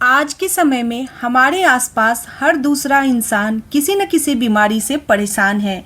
आज के समय में हमारे आसपास हर दूसरा इंसान किसी न किसी बीमारी से परेशान है।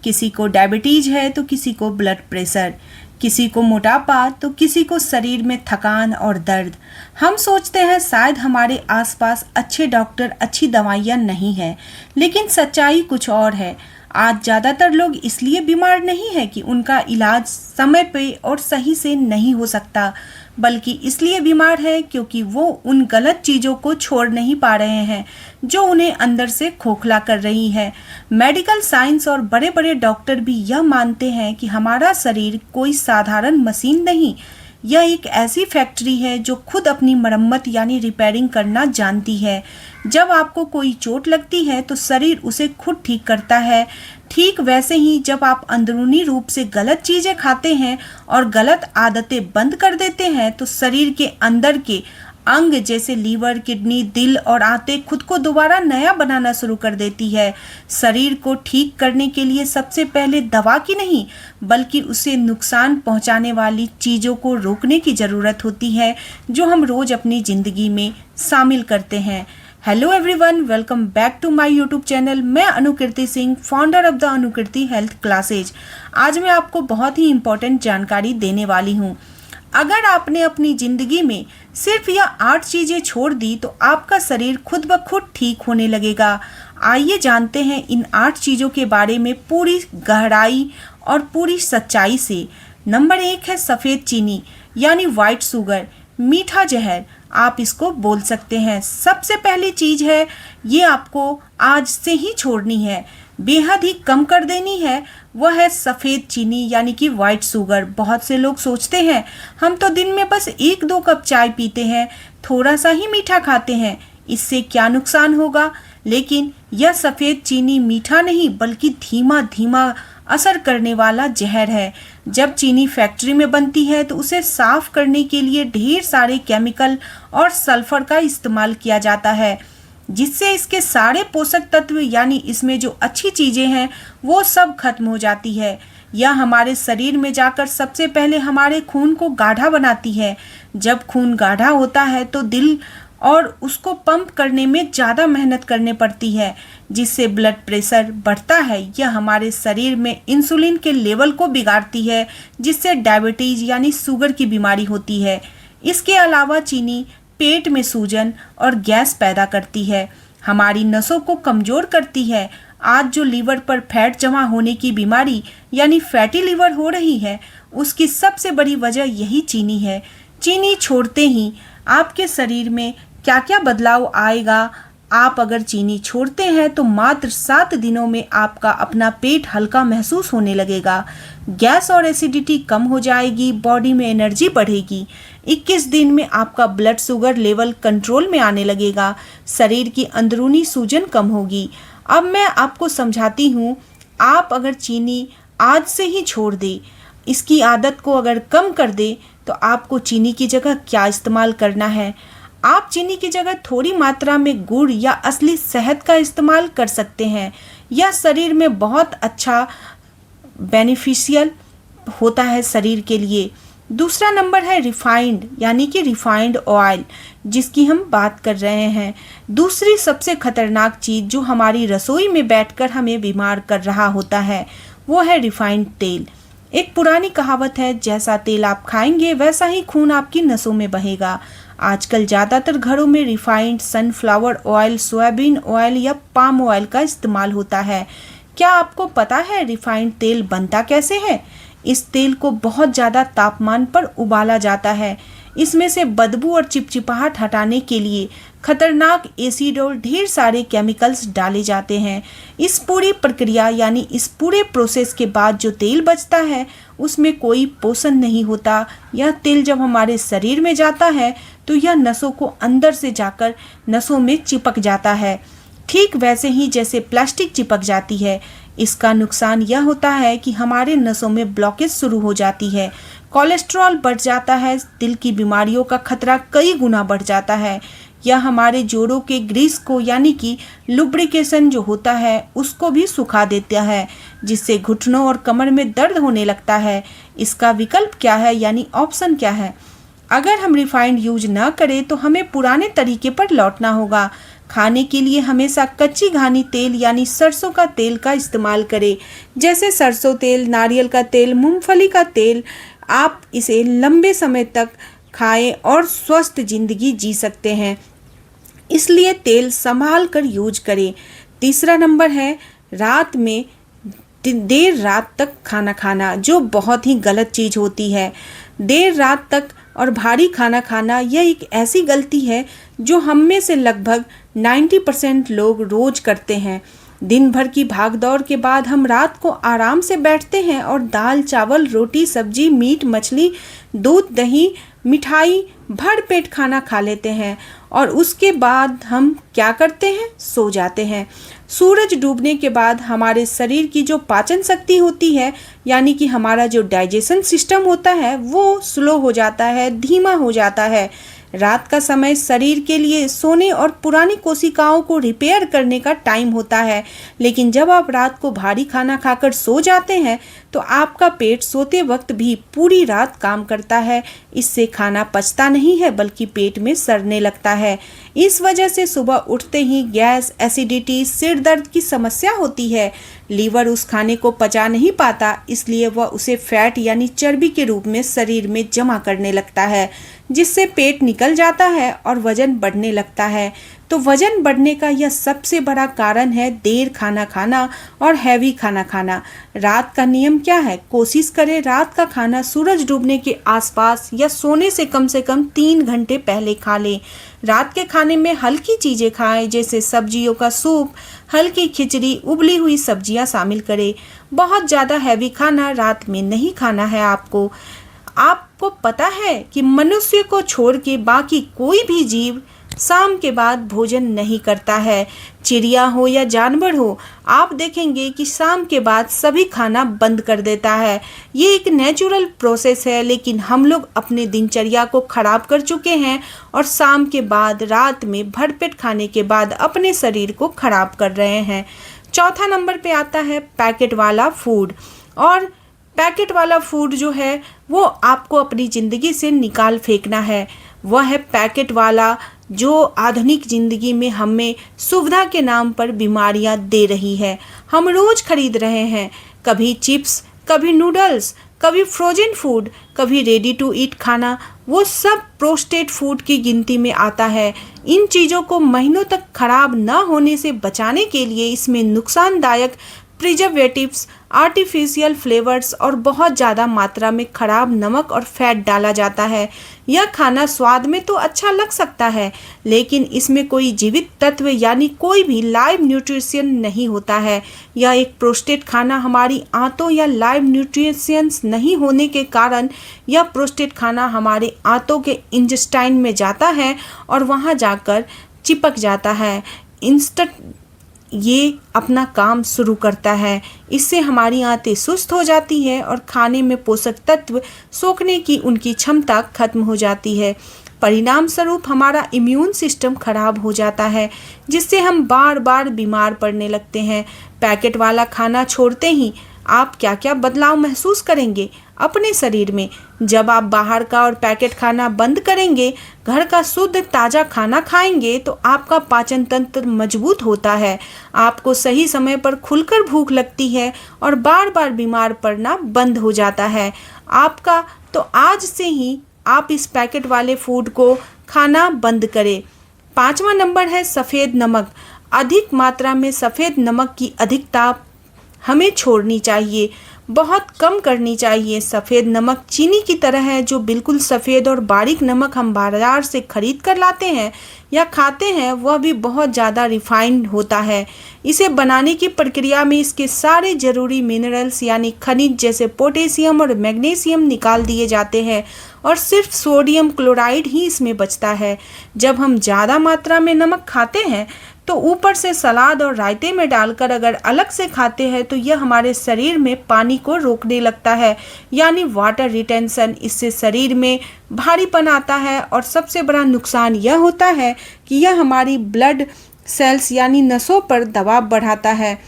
किसी को डायबिटीज है तो किसी को ब्लड प्रेशर, किसी को मोटापा तो किसी को शरीर में थकान और दर्द। हम सोचते हैं शायद हमारे आसपास अच्छे डॉक्टर, अच्छी दवाइयाँ नहीं हैं, लेकिन सच्चाई कुछ और है। आज ज़्यादातर लोग इसलिए बीमार नहीं है कि उनका इलाज समय पे और सही से नहीं हो सकता, बल्कि इसलिए बीमार है क्योंकि वो उन गलत चीज़ों को छोड़ नहीं पा रहे हैं जो उन्हें अंदर से खोखला कर रही है। मेडिकल साइंस और बड़े बड़े डॉक्टर भी यह मानते हैं कि हमारा शरीर कोई साधारण मशीन नहीं, यह एक ऐसी फैक्ट्री है जो खुद अपनी मरम्मत यानी रिपेयरिंग करना जानती है। जब आपको कोई चोट लगती है तो शरीर उसे खुद ठीक करता है। ठीक वैसे ही जब आप अंदरूनी रूप से गलत चीज़ें खाते हैं और गलत आदतें बंद कर देते हैं तो शरीर के अंदर के अंग जैसे लीवर, किडनी, दिल और आंतें खुद को दोबारा नया बनाना शुरू कर देती है। शरीर को ठीक करने के लिए सबसे पहले दवा की नहीं, बल्कि उसे नुकसान पहुंचाने वाली चीज़ों को रोकने की ज़रूरत होती है जो हम रोज़ अपनी ज़िंदगी में शामिल करते हैं। Hello everyone, welcome back to my YouTube channel. मैं Anukriti Singh, founder of the Anukriti health classes. आज मैं आपको बहुत ही इम्पोर्टेंट जानकारी देने वाली हूँ। अगर आपने अपनी ज़िंदगी में सिर्फ यह 8 चीज़ें छोड़ दी तो आपका शरीर खुद ब खुद ठीक होने लगेगा। आइए जानते हैं इन 8 चीज़ों के बारे में पूरी गहराई और पूरी सच्चाई से। नंबर 1 है सफ़ेद चीनी यानी वाइट शुगर, मीठा जहर आप इसको बोल सकते हैं। सबसे पहली चीज़ है ये आपको आज से ही छोड़नी है, बेहद ही कम कर देनी है, वह है सफ़ेद चीनी यानी कि वाइट शुगर। बहुत से लोग सोचते हैं हम तो दिन में बस 1-2 कप चाय पीते हैं, थोड़ा सा ही मीठा खाते हैं, इससे क्या नुकसान होगा। लेकिन यह सफ़ेद चीनी मीठा नहीं बल्कि धीमा धीमा असर करने वाला जहर है। जब चीनी फैक्ट्री में बनती है तो उसे साफ करने के लिए ढेर सारे केमिकल और सल्फर का इस्तेमाल किया जाता है, जिससे इसके सारे पोषक तत्व यानी इसमें जो अच्छी चीज़ें हैं वो सब खत्म हो जाती है। यह हमारे शरीर में जाकर सबसे पहले हमारे खून को गाढ़ा बनाती है। जब खून गाढ़ा होता है तो दिल और उसको पंप करने में ज़्यादा मेहनत करने पड़ती है, जिससे ब्लड प्रेशर बढ़ता है। यह हमारे शरीर में इंसुलिन के लेवल को बिगाड़ती है, जिससे डायबिटीज़ यानी शुगर की बीमारी होती है। इसके अलावा चीनी पेट में सूजन और गैस पैदा करती है, हमारी नसों को कमज़ोर करती है। आज जो लीवर पर फैट जमा होने की बीमारी यानी फैटी लीवर हो रही है, उसकी सबसे बड़ी वजह यही चीनी है। चीनी छोड़ते ही आपके शरीर में क्या क्या बदलाव आएगा। आप अगर चीनी छोड़ते हैं तो मात्र 7 दिनों में आपका अपना पेट हल्का महसूस होने लगेगा, गैस और एसिडिटी कम हो जाएगी, बॉडी में एनर्जी बढ़ेगी। 21 दिन में आपका ब्लड शुगर लेवल कंट्रोल में आने लगेगा, शरीर की अंदरूनी सूजन कम होगी। अब मैं आपको समझाती हूँ, आप अगर चीनी आज से ही छोड़ दे, इसकी आदत को अगर कम कर दे तो आपको चीनी की जगह क्या इस्तेमाल करना है। आप चीनी की जगह थोड़ी मात्रा में गुड़ या असली शहद का इस्तेमाल कर सकते हैं। यह शरीर में बहुत अच्छा बेनिफिशियल होता है शरीर के लिए। दूसरा नंबर है रिफाइंड यानी कि रिफाइंड ऑयल, जिसकी हम बात कर रहे हैं। दूसरी सबसे खतरनाक चीज़ जो हमारी रसोई में बैठकर हमें बीमार कर रहा होता है वो है रिफाइंड तेल। एक पुरानी कहावत है, जैसा तेल आप खाएंगे वैसा ही खून आपकी नसों में बहेगा। आजकल ज़्यादातर घरों में refined sunflower oil, soybean oil या पाम ऑयल का इस्तेमाल होता है। क्या आपको पता है रिफाइंड तेल बनता कैसे है? इस तेल को बहुत ज़्यादा तापमान पर उबाला जाता है। इसमें से बदबू और चिपचिपाहट हटाने के लिए खतरनाक एसिड और ढेर सारे केमिकल्स डाले जाते हैं। इस पूरी प्रक्रिया यानी इस पूरे प्रोसेस के बाद जो तेल बचता है उसमें कोई पोषण नहीं होता। यह तेल जब हमारे शरीर में जाता है तो यह नसों को अंदर से जाकर नसों में चिपक जाता है, ठीक वैसे ही जैसे प्लास्टिक चिपक जाती है। इसका नुकसान यह होता है कि हमारे नसों में ब्लॉकेज शुरू हो जाती है, कोलेस्ट्रॉल बढ़ जाता है, दिल की बीमारियों का खतरा कई गुना बढ़ जाता है। यह हमारे जोड़ों के ग्रीस को यानी कि लुब्रिकेशन जो होता है उसको भी सुखा देता है, जिससे घुटनों और कमर में दर्द होने लगता है। इसका विकल्प क्या है यानी ऑप्शन क्या है? अगर हम रिफाइंड यूज ना करें तो हमें पुराने तरीके पर लौटना होगा। खाने के लिए हमेशा कच्ची घानी तेल यानी सरसों का तेल का इस्तेमाल करें, जैसे सरसों तेल, नारियल का तेल, मूंगफली का तेल। आप इसे लंबे समय तक खाएं और स्वस्थ जिंदगी जी सकते हैं, इसलिए तेल संभाल कर यूज करें। तीसरा नंबर है रात में देर रात तक खाना खाना, जो बहुत ही गलत चीज़ होती है। देर रात तक और भारी खाना खाना यह एक ऐसी गलती है जो हम में से लगभग 90% लोग रोज करते हैं। दिन भर की भागदौड़ के बाद हम रात को आराम से बैठते हैं और दाल, चावल, रोटी, सब्जी, मीट, मछली, दूध, दही, मिठाई भर पेट खाना खा लेते हैं और उसके बाद हम क्या करते हैं? सो जाते हैं। सूरज डूबने के बाद हमारे शरीर की जो पाचन शक्ति होती है, यानी कि हमारा जो डाइजेशन सिस्टम होता है, वो स्लो हो जाता है, धीमा हो जाता है। रात का समय शरीर के लिए सोने और पुरानी कोशिकाओं को रिपेयर करने का टाइम होता है, लेकिन जब आप रात को भारी खाना खाकर सो जाते हैं तो आपका पेट सोते वक्त भी पूरी रात काम करता है। इससे खाना पचता नहीं है बल्कि पेट में सड़ने लगता है। इस वजह से सुबह उठते ही गैस, एसिडिटी, सिर दर्द की समस्या होती है। लीवर उस खाने को पचा नहीं पाता, इसलिए वह उसे फैट यानी चर्बी के रूप में शरीर में जमा करने लगता है, जिससे पेट निकल जाता है और वजन बढ़ने लगता है। तो वजन बढ़ने का यह सबसे बड़ा कारण है देर खाना खाना और हैवी खाना खाना। रात का नियम क्या है? कोशिश करें रात का खाना सूरज डूबने के आसपास या सोने से कम 3 घंटे पहले खा लें। रात के खाने में हल्की चीज़ें खाएं, जैसे सब्जियों का सूप, हल्की खिचड़ी, उबली हुई सब्जियां शामिल करें। बहुत ज़्यादा हैवी खाना रात में नहीं खाना है आपको। आपको पता है कि मनुष्य को छोड़ के बाकी कोई भी जीव शाम के बाद भोजन नहीं करता है। चिड़िया हो या जानवर हो, आप देखेंगे कि शाम के बाद सभी खाना बंद कर देता है। ये एक नेचुरल प्रोसेस है, लेकिन हम लोग अपने दिनचर्या को खराब कर चुके हैं और शाम के बाद रात में भरपेट खाने के बाद अपने शरीर को खराब कर रहे हैं। चौथा नंबर पे आता है पैकेट वाला फूड। और पैकेट वाला फूड जो है वो आपको अपनी ज़िंदगी से निकाल फेंकना है। वह है पैकेट वाला जो आधुनिक ज़िंदगी में हमें सुविधा के नाम पर बीमारियां दे रही है। हम रोज़ खरीद रहे हैं, कभी चिप्स, कभी नूडल्स, कभी फ्रोजन फूड, कभी रेडी टू ईट खाना। वो सब प्रोसेस्ड फूड की गिनती में आता है। इन चीज़ों को महीनों तक खराब न होने से बचाने के लिए इसमें नुकसानदायक प्रिजर्वेटिव्स, आर्टिफिशियल फ्लेवर्स और बहुत ज़्यादा मात्रा में खराब नमक और फैट डाला जाता है। यह खाना स्वाद में तो अच्छा लग सकता है, लेकिन इसमें कोई जीवित तत्व यानी कोई भी लाइव न्यूट्रिशन नहीं होता है। यह एक प्रोसेस्ड खाना हमारी आंतों या लाइव न्यूट्रिशंस नहीं होने के कारण यह प्रोसेस्ड खाना हमारे आंतों के इंटेस्टाइन में जाता है और वहाँ जाकर चिपक जाता है। इंस्टेंट ये अपना काम शुरू करता है। इससे हमारी आंतें सुस्त हो जाती है और खाने में पोषक तत्व सोखने की उनकी क्षमता खत्म हो जाती है। परिणाम स्वरूप हमारा इम्यून सिस्टम खराब हो जाता है, जिससे हम बार बार बीमार पड़ने लगते हैं। पैकेट वाला खाना छोड़ते ही आप क्या क्या बदलाव महसूस करेंगे अपने शरीर में? जब आप बाहर का और पैकेट खाना बंद करेंगे, घर का शुद्ध ताज़ा खाना खाएंगे, तो आपका पाचन तंत्र मजबूत होता है, आपको सही समय पर खुलकर भूख लगती है और बार बार बीमार पड़ना बंद हो जाता है आपका। तो आज से ही आप इस पैकेट वाले फूड को खाना बंद करें। 5वां नंबर है सफ़ेद नमक। अधिक मात्रा में सफ़ेद नमक की अधिकता हमें छोड़नी चाहिए, बहुत कम करनी चाहिए। सफ़ेद नमक चीनी की तरह है, जो बिल्कुल सफ़ेद और बारीक नमक हम बाज़ार से खरीद कर लाते हैं या खाते हैं, वह भी बहुत ज़्यादा रिफाइंड होता है। इसे बनाने की प्रक्रिया में इसके सारे ज़रूरी मिनरल्स यानी खनिज जैसे पोटेशियम और मैग्नीशियम निकाल दिए जाते हैं और सिर्फ सोडियम क्लोराइड ही इसमें बचता है। जब हम ज़्यादा मात्रा में नमक खाते हैं तो ऊपर से सलाद और रायते में डालकर अगर अलग से खाते हैं तो यह हमारे शरीर में पानी को रोकने लगता है, यानी वाटर रिटेंशन। इससे शरीर में भारीपन आता है और सबसे बड़ा नुकसान यह होता है कि यह हमारी ब्लड सेल्स यानी नसों पर दबाव बढ़ाता है।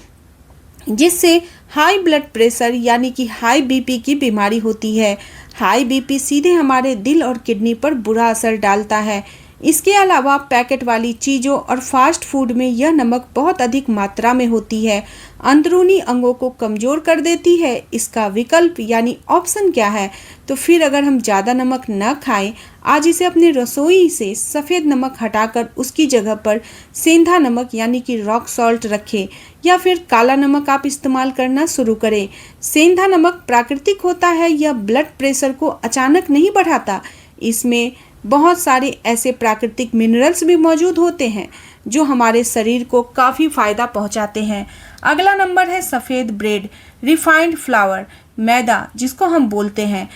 जिससे हाई ब्लड प्रेशर यानी कि हाई बीपी की बीमारी होती है। हाई बीपी सीधे हमारे दिल और किडनी पर बुरा असर डालता है। इसके अलावा पैकेट वाली चीज़ों और फास्ट फूड में यह नमक बहुत अधिक मात्रा में होती है, अंदरूनी अंगों को कमज़ोर कर देती है। इसका विकल्प यानी ऑप्शन क्या है? तो फिर अगर हम ज़्यादा नमक न खाएं, आज इसे अपनी रसोई से सफ़ेद नमक हटाकर उसकी जगह पर सेंधा नमक यानी कि रॉक सॉल्ट रखें, या फिर काला नमक आप इस्तेमाल करना शुरू करें। सेंधा नमक प्राकृतिक होता है, यह ब्लड प्रेशर को अचानक नहीं बढ़ाता। इसमें बहुत सारे ऐसे प्राकृतिक मिनरल्स भी मौजूद होते हैं जो हमारे शरीर को काफ़ी फ़ायदा पहुंचाते हैं। अगला नंबर है सफ़ेद ब्रेड, रिफाइंड फ्लावर, मैदा जिसको हम बोलते हैं।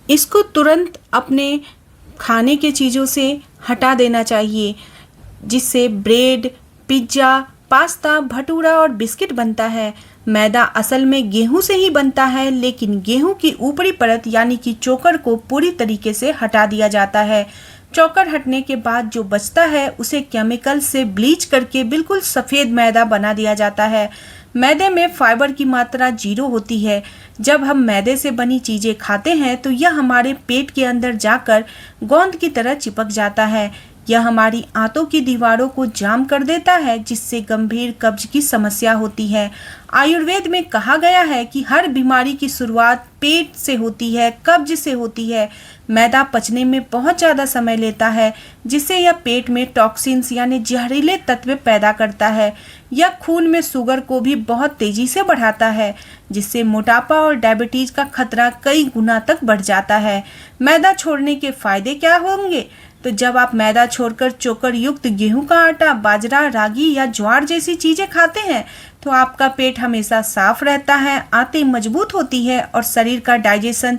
इसको तुरंत अपने खाने के चीज़ों से हटा देना चाहिए, जिससे ब्रेड, पिज्ज़ा, पास्ता, भटूरा और बिस्किट बनता है। मैदा असल में गेहूं से ही बनता है, लेकिन गेहूं की ऊपरी परत यानी कि चोकर को पूरी तरीके से हटा दिया जाता है। चोकर हटने के बाद जो बचता है उसे केमिकल से ब्लीच करके बिल्कुल सफ़ेद मैदा बना दिया जाता है। मैदे में फाइबर की मात्रा 0 होती है। जब हम मैदे से बनी चीज़ें खाते हैं तो यह हमारे पेट के अंदर जाकर गोंद की तरह चिपक जाता है। यह हमारी आंतों की दीवारों को जाम कर देता है, जिससे गंभीर कब्ज की समस्या होती है। आयुर्वेद में कहा गया है कि हर बीमारी की शुरुआत पेट से होती है, कब्ज से होती है। मैदा पचने में बहुत ज़्यादा समय लेता है, जिससे यह पेट में टॉक्सिन्स यानी जहरीले तत्व पैदा करता है। यह खून में शुगर को भी बहुत तेज़ी से बढ़ाता है, जिससे मोटापा और डायबिटीज़ का खतरा कई गुना तक बढ़ जाता है। मैदा छोड़ने के फायदे क्या होंगे? तो जब आप मैदा छोड़कर चोकर युक्त गेहूं का आटा, बाजरा, रागी या ज्वार जैसी चीज़ें खाते हैं तो आपका पेट हमेशा साफ रहता है, आंतें मजबूत होती है और शरीर का डाइजेशन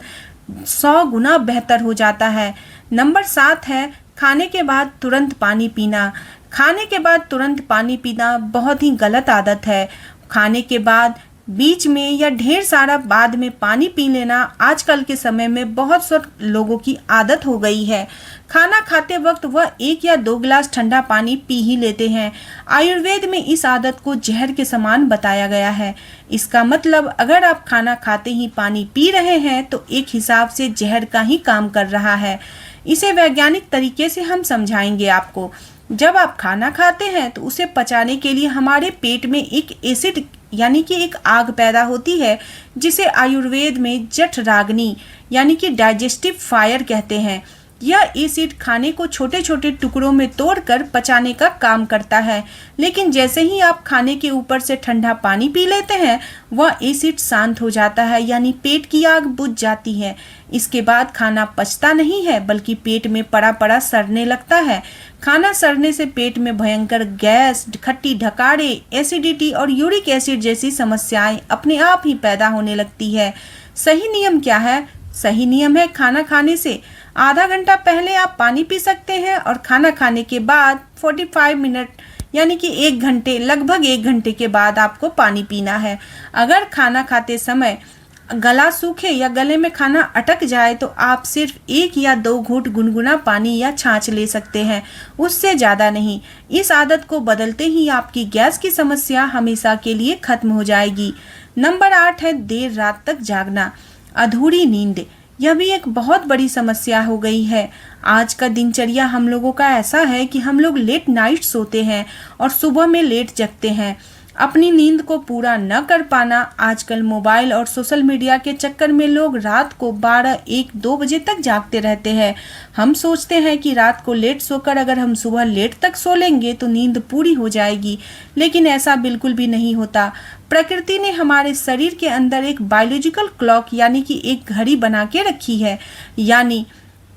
100 गुना बेहतर हो जाता है। नंबर 7 है खाने के बाद तुरंत पानी पीना। खाने के बाद तुरंत पानी पीना बहुत ही गलत आदत है। खाने के बाद बीच में या ढेर सारा बाद में पानी पी लेना आजकल के समय में बहुत से लोगों की आदत हो गई है। खाना खाते वक्त वह 1 या 2 गिलास ठंडा पानी पी ही लेते हैं। आयुर्वेद में इस आदत को जहर के समान बताया गया है। इसका मतलब अगर आप खाना खाते ही पानी पी रहे हैं तो एक हिसाब से जहर का ही काम कर रहा है। इसे वैज्ञानिक तरीके से हम समझाएंगे आपको। जब आप खाना खाते हैं तो उसे पचाने के लिए हमारे पेट में एक एसिड यानी कि एक आग पैदा होती है, जिसे आयुर्वेद में जठराग्नि यानी कि डाइजेस्टिव फायर कहते हैं। यह एसिड खाने को छोटे छोटे टुकड़ों में तोड़कर पचाने का काम करता है, लेकिन जैसे ही आप खाने के ऊपर से ठंडा पानी पी लेते हैं वह एसिड शांत हो जाता है, यानी पेट की आग बुझ जाती है। इसके बाद खाना पचता नहीं है, बल्कि पेट में पड़ा पड़ा सड़ने लगता है। खाना सड़ने से पेट में भयंकर गैस, खट्टी ढकारे, एसिडिटी और यूरिक एसिड जैसी समस्याएं अपने आप ही पैदा होने लगती है। सही नियम क्या है? सही नियम है खाना खाने से आधा घंटा पहले आप पानी पी सकते हैं और खाना खाने के बाद 45 मिनट यानी कि 1 घंटे, लगभग 1 घंटे के बाद आपको पानी पीना है। अगर खाना खाते समय गला सूखे या गले में खाना अटक जाए तो आप सिर्फ 1 या 2 घूंट गुनगुना पानी या छाछ ले सकते हैं, उससे ज़्यादा नहीं। इस आदत को बदलते ही आपकी गैस की समस्या हमेशा के लिए खत्म हो जाएगी। नंबर 8 है देर रात तक जागना, अधूरी नींद। यह भी एक बहुत बड़ी समस्या हो गई है। आज का दिनचर्या हम लोगों का ऐसा है कि हम लोग लेट नाइट सोते हैं और सुबह में लेट जगते हैं। अपनी नींद को पूरा न कर पाना, आजकल मोबाइल और सोशल मीडिया के चक्कर में लोग रात को 12, 1, 2 बजे तक जागते रहते हैं। हम सोचते हैं कि रात को लेट सोकर अगर हम सुबह लेट तक सो लेंगे तो नींद पूरी हो जाएगी, लेकिन ऐसा बिल्कुल भी नहीं होता। प्रकृति ने हमारे शरीर के अंदर एक बायोलॉजिकल क्लॉक यानी कि एक घड़ी बना के रखी है, यानी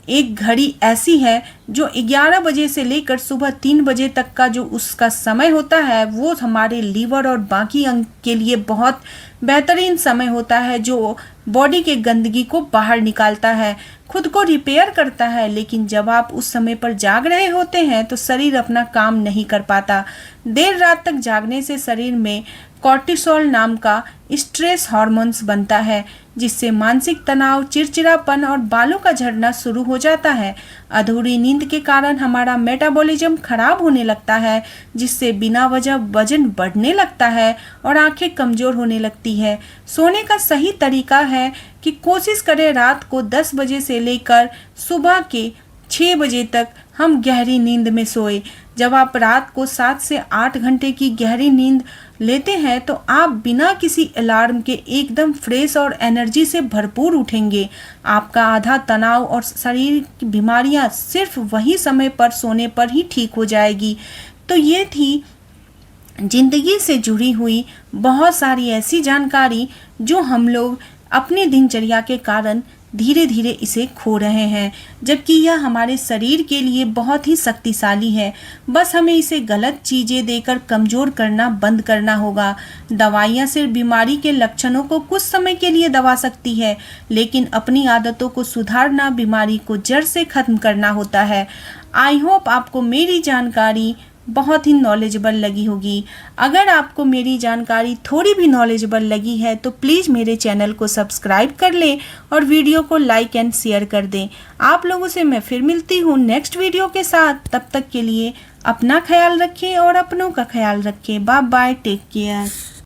एक घड़ी ऐसी है जो 11 बजे से लेकर सुबह 3 बजे तक का जो उसका समय होता है वो हमारे लीवर और बाकी अंग के लिए बहुत बेहतरीन समय होता है, जो बॉडी के गंदगी को बाहर निकालता है, खुद को रिपेयर करता है। लेकिन जब आप उस समय पर जाग रहे होते हैं तो शरीर अपना काम नहीं कर पाता। देर रात तक जागने से शरीर में कॉर्टिसोल नाम का स्ट्रेस हार्मोन्स बनता है, जिससे मानसिक तनाव, चिड़चिड़ापन और बालों का झड़ना शुरू हो जाता है। अधूरी नींद के कारण हमारा मेटाबॉलिज्म खराब होने लगता है, जिससे बिना वजह वजन बढ़ने लगता है और आंखें कमज़ोर होने लगती है। सोने का सही तरीका है कि कोशिश करें रात को 10 बजे से लेकर सुबह के 6 बजे तक हम गहरी नींद में सोए। जब आप रात को 7 से 8 घंटे की गहरी नींद लेते हैं तो आप बिना किसी अलार्म के एकदम फ्रेश और एनर्जी से भरपूर उठेंगे। आपका आधा तनाव और शरीर की बीमारियां सिर्फ वही समय पर सोने पर ही ठीक हो जाएगी। तो ये थी जिंदगी से जुड़ी हुई बहुत सारी ऐसी जानकारी जो हम लोग अपने दिनचर्या के कारण धीरे धीरे इसे खो रहे हैं, जबकि यह हमारे शरीर के लिए बहुत ही शक्तिशाली है। बस हमें इसे गलत चीज़ें देकर कमज़ोर करना बंद करना होगा। दवाइयाँ सिर्फ बीमारी के लक्षणों को कुछ समय के लिए दबा सकती है, लेकिन अपनी आदतों को सुधारना बीमारी को जड़ से ख़त्म करना होता है। आई होप आपको मेरी जानकारी बहुत ही नॉलेजेबल लगी होगी। अगर आपको मेरी जानकारी थोड़ी भी नॉलेजेबल लगी है तो प्लीज़ मेरे चैनल को सब्सक्राइब कर लें और वीडियो को लाइक एंड शेयर कर दें। आप लोगों से मैं फिर मिलती हूँ नेक्स्ट वीडियो के साथ। तब तक के लिए अपना ख्याल रखें और अपनों का ख्याल रखें। Bye bye, take care.